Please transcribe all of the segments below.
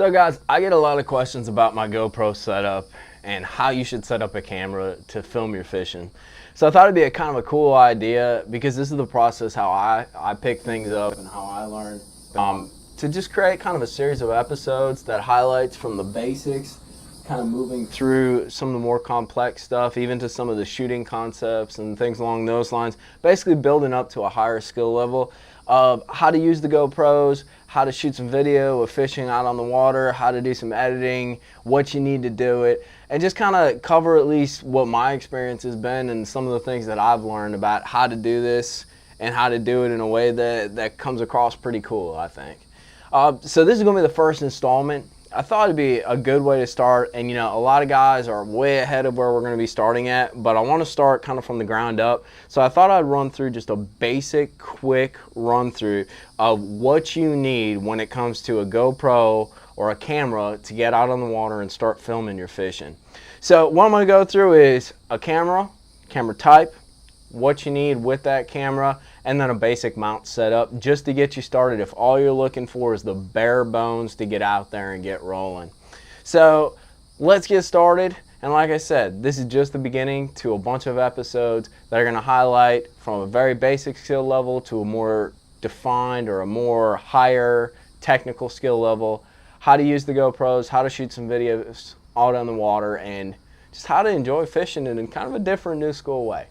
So guys, I get a lot of questions about my GoPro setup and how you should set up a camera to film your fishing. So I thought it'd be a kind of a cool idea, because this is the process how I pick things up and how I learn, to just create kind of a series of episodes that highlights from the basics, kind of moving through some of the more complex stuff, even to some of the shooting concepts and things along those lines, basically building up to a higher skill level of how to use the GoPros, how to shoot some video of fishing out on the water, how to do some editing, what you need to do it, and just kind of cover at least what my experience has been and some of the things that I've learned about how to do this and how to do it in a way that comes across pretty cool, I think. So this is going to be the first installment. I thought it'd be a good way to start, and you know, a lot of guys are way ahead of where we're going to be starting at, but I want to start kind of from the ground up. So I thought I'd run through just a basic, quick run through of what you need when it comes to a GoPro or a camera to get out on the water and start filming your fishing. So what I'm going to go through is a camera type, what you need with that camera, and then a basic mount setup just to get you started if all you're looking for is the bare bones to get out there and get rolling. So let's get started, and like I said, this is just the beginning to a bunch of episodes that are going to highlight from a very basic skill level to a more defined or a more higher technical skill level, how to use the GoPros, how to shoot some videos out on the water, and just how to enjoy fishing in kind of a different new school way.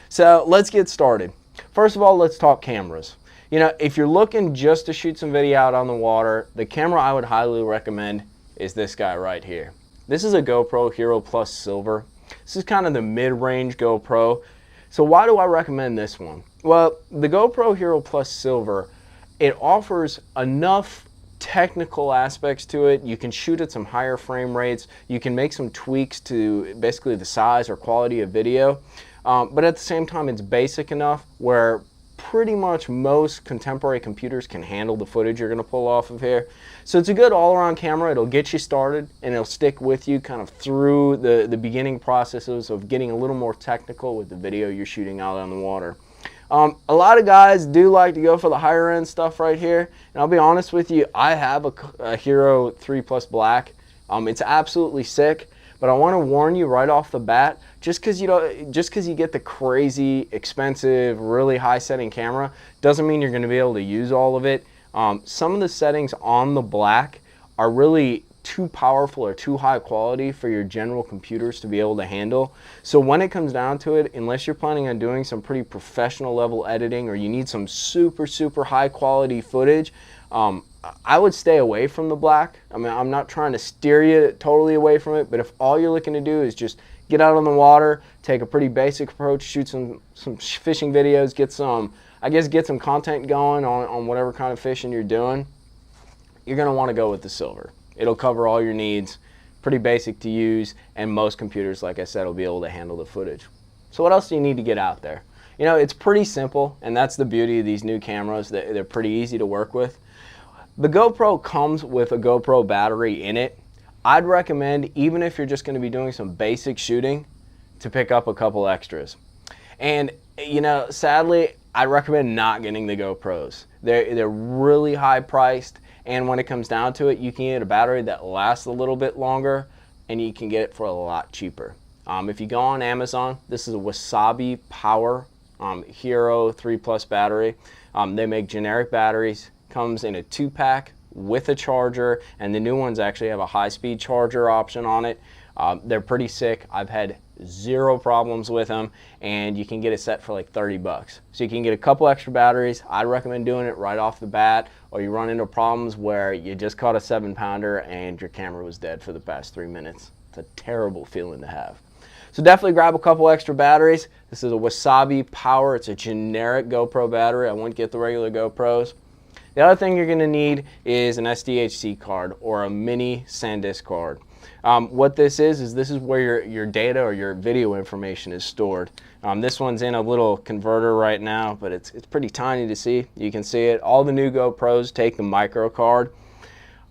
So let's get started. First of all, let's talk cameras. You know, if you're looking just to shoot some video out on the water, the camera I would highly recommend is this guy right here. This is a GoPro Hero Plus Silver. This is kind of the mid-range GoPro. So why do I recommend this one? Well, the GoPro Hero Plus Silver, it offers enough technical aspects to it. You can shoot at some higher frame rates. You can make some tweaks to basically the size or quality of video. But at the same time, it's basic enough where pretty much most contemporary computers can handle the footage you're going to pull off of here. So it's a good all-around camera. It'll get you started and it'll stick with you kind of through the beginning processes of getting a little more technical with the video you're shooting out on the water. A lot of guys do like to go for the higher end stuff right here, and I'll be honest with you, I have a Hero 3 Plus Black. It's absolutely sick, but I want to warn you right off the bat, just because you get the crazy expensive, really high setting camera doesn't mean you're going to be able to use all of it. Some of the settings on the Black are really too powerful or too high quality for your general computers to be able to handle. So when it comes down to it, unless you're planning on doing some pretty professional level editing or you need some super high quality footage, I would stay away from the Black. I mean, I'm not trying to steer you totally away from it, but if all you're looking to do is just get out on the water, take a pretty basic approach, shoot some fishing videos, get some content going on whatever kind of fishing you're doing, you're going to want to go with the Silver. It'll cover all your needs, pretty basic to use, and most computers, like I said, will be able to handle the footage. So what else do you need to get out there? You know, it's pretty simple, and that's the beauty of these new cameras. They're pretty easy to work with. The GoPro comes with a GoPro battery in it. I'd recommend, even if you're just going to be doing some basic shooting, to pick up a couple extras. And, you know, sadly, I recommend not getting the GoPros. They're really high priced, and when it comes down to it, you can get a battery that lasts a little bit longer, and you can get it for a lot cheaper. If you go on Amazon, this is a Wasabi Power Hero 3 Plus battery. They make generic batteries. Comes in a 2-pack with a charger, and the new ones actually have a high-speed charger option on it. They're pretty sick. I've had zero problems with them, and you can get a set for like 30 bucks. So you can get a couple extra batteries. I'd recommend doing it right off the bat, or you run into problems where you just caught a 7-pounder and your camera was dead for the past 3 minutes. It's a terrible feeling to have. So definitely grab a couple extra batteries. This is a Wasabi Power. It's a generic GoPro battery. I wouldn't get the regular GoPros. The other thing you're going to need is an SDHC card or a mini SanDisk card. What this is this is where your data or your video information is stored. This one's in a little converter right now, but it's pretty tiny to see. You can see it. All the new GoPros take the micro card.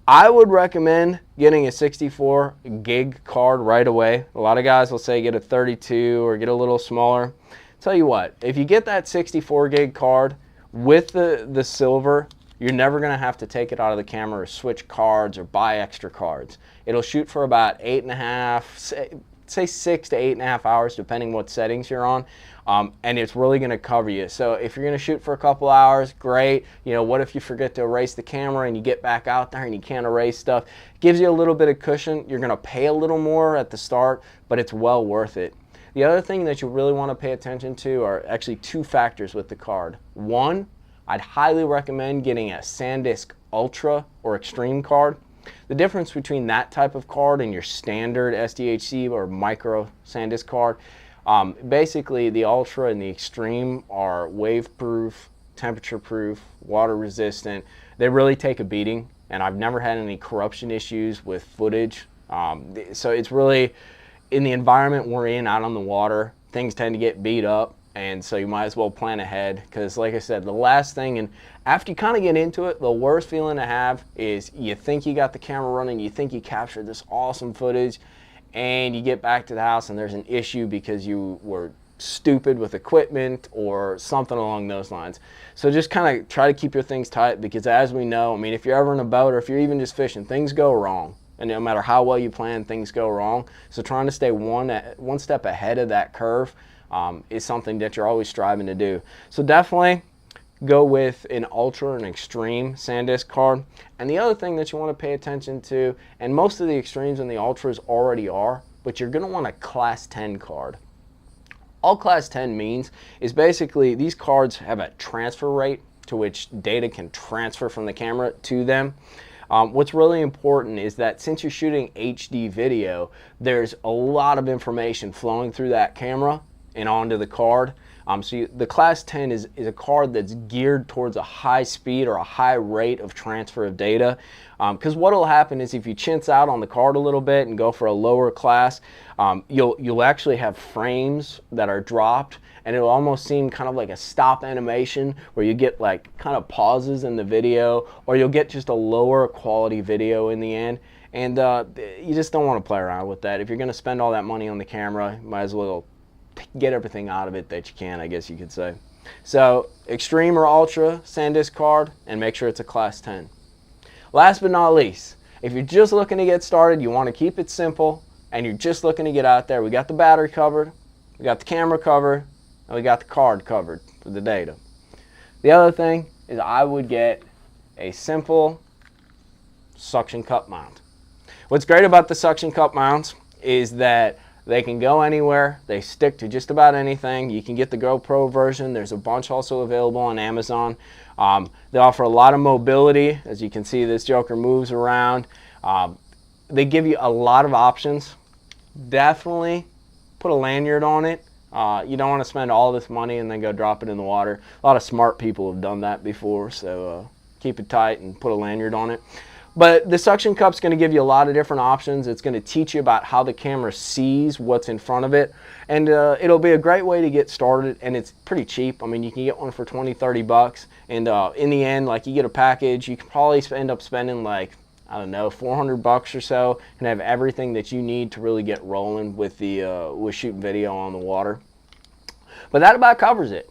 I would recommend getting a 64 gig card right away. A lot of guys will say get a 32 or get a little smaller. Tell you what, if you get that 64 gig card with the Silver, you're never going to have to take it out of the camera or switch cards or buy extra cards. It'll shoot for about 8.5, say 6 to 8.5 hours, depending what settings you're on. And it's really going to cover you. So if you're going to shoot for a couple hours, great. You know, what if you forget to erase the camera and you get back out there and you can't erase stuff? It gives you a little bit of cushion. You're going to pay a little more at the start, but it's well worth it. The other thing that you really want to pay attention to are actually 2 factors with the card. One, I'd highly recommend getting a SanDisk Ultra or Extreme card. The difference between that type of card and your standard SDHC or micro SanDisk card, basically the Ultra and the Extreme are wave-proof, temperature-proof, water-resistant. They really take a beating, and I've never had any corruption issues with footage. So it's really, in the environment we're in out on the water, things tend to get beat up, and so you might as well plan ahead, because like I said, the last thing, and after you kind of get into it, the worst feeling to have is you think you got the camera running, you think you captured this awesome footage, and you get back to the house and there's an issue because you were stupid with equipment or something along those lines. So just kind of try to keep your things tight, because as we know, I mean, if you're ever in a boat or if you're even just fishing, things go wrong. And no matter how well you plan, things go wrong. So trying to stay one step ahead of that curve is something that you're always striving to do. So definitely go with an Ultra and Extreme SanDisk card. And the other thing that you want to pay attention to, and most of the Extremes and the Ultras already are, but you're going to want a Class 10 card. All Class 10 means is basically these cards have a transfer rate to which data can transfer from the camera to them. What's really important is that since you're shooting HD video, there's a lot of information flowing through that camera and onto the card. The Class 10 is a card that's geared towards a high speed or a high rate of transfer of data. Because what will happen is if you chintz out on the card a little bit and go for a lower class, you'll actually have frames that are dropped, and it'll almost seem kind of like a stop animation where you get like kind of pauses in the video, or you'll get just a lower quality video in the end. And you just don't want to play around with that. If you're going to spend all that money on the camera, you might as well get everything out of it that you can, I guess you could say. So Extreme or Ultra SanDisk card, and make sure it's a Class 10. Last but not least, if you're just looking to get started, you want to keep it simple, and you're just looking to get out there, we got the battery covered, we got the camera covered, and we got the card covered for the data. The other thing is I would get a simple suction cup mount. What's great about the suction cup mounts is that they can go anywhere. They stick to just about anything. You can get the GoPro version. There's a bunch also available on Amazon. They offer a lot of mobility. As you can see, this joker moves around. They give you a lot of options. Definitely put a lanyard on it. You don't want to spend all this money and then go drop it in the water. A lot of smart people have done that before, so keep it tight and put a lanyard on it. But the suction cup's going to give you a lot of different options. It's going to teach you about how the camera sees what's in front of it. And it'll be a great way to get started, and it's pretty cheap. I mean, you can get one for 20, 30 bucks. And in the end, like, you get a package, you can probably end up spending like, I don't know, 400 bucks or so, and have everything that you need to really get rolling with with shooting video on the water. But that about covers it.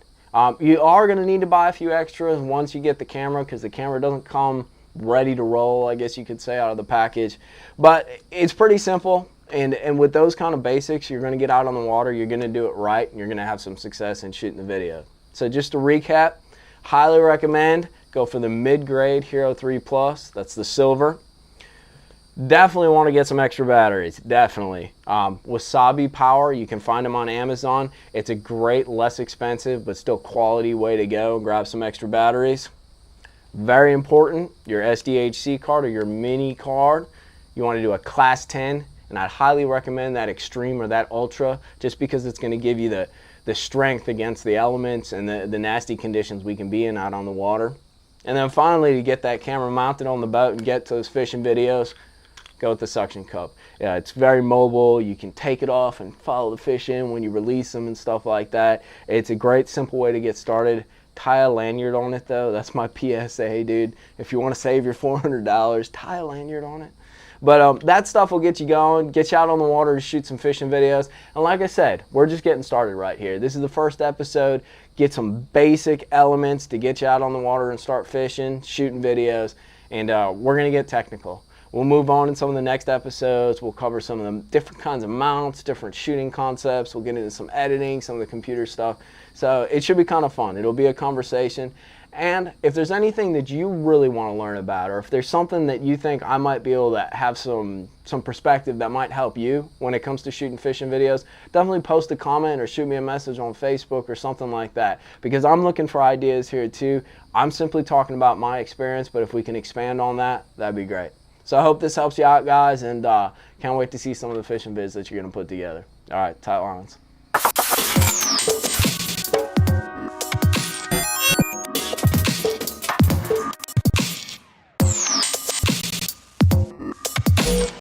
You are going to need to buy a few extras once you get the camera, because the camera doesn't come ready to roll, I guess you could say, out of the package. But it's pretty simple, and with those kind of basics, you're going to get out on the water, you're going to do it right, and you're going to have some success in shooting the video. So just to recap, highly recommend go for the mid-grade Hero 3 Plus. That's the silver. Definitely want to get some extra batteries, definitely. Wasabi Power, you can find them on Amazon. It's a great, less expensive, but still quality way to go. Grab some extra batteries. Very important, your SDHC card or your mini card, you want to do a Class 10, and I'd highly recommend that Extreme or that Ultra, just because it's going to give you the strength against the elements and the nasty conditions we can be in out on the water. And then finally, to get that camera mounted on the boat and get to those fishing videos, go with the suction cup. Yeah, it's very mobile. You can take it off and follow the fish in when you release them and stuff like that. It's a great, simple way to get started. Tie a lanyard on it, though. That's my PSA, dude. If you want to save your $400, tie a lanyard on it. But that stuff will get you going, get you out on the water to shoot some fishing videos. And like I said, we're just getting started right here. This is the first episode. get some basic elements to get you out on the water and start fishing, shooting videos, and we're going to get technical. We'll move on in some of the next episodes. We'll cover some of the different kinds of mounts, different shooting concepts. We'll get into some editing, some of the computer stuff. So it should be kind of fun. It'll be a conversation. And if there's anything that you really want to learn about, or if there's something that you think I might be able to have some perspective that might help you when it comes to shooting fishing videos, definitely post a comment or shoot me a message on Facebook or something like that, because I'm looking for ideas here too. I'm simply talking about my experience, but if we can expand on that, that'd be great. So I hope this helps you out, guys, and can't wait to see some of the fishing vids that you're going to put together. All right, tight lines.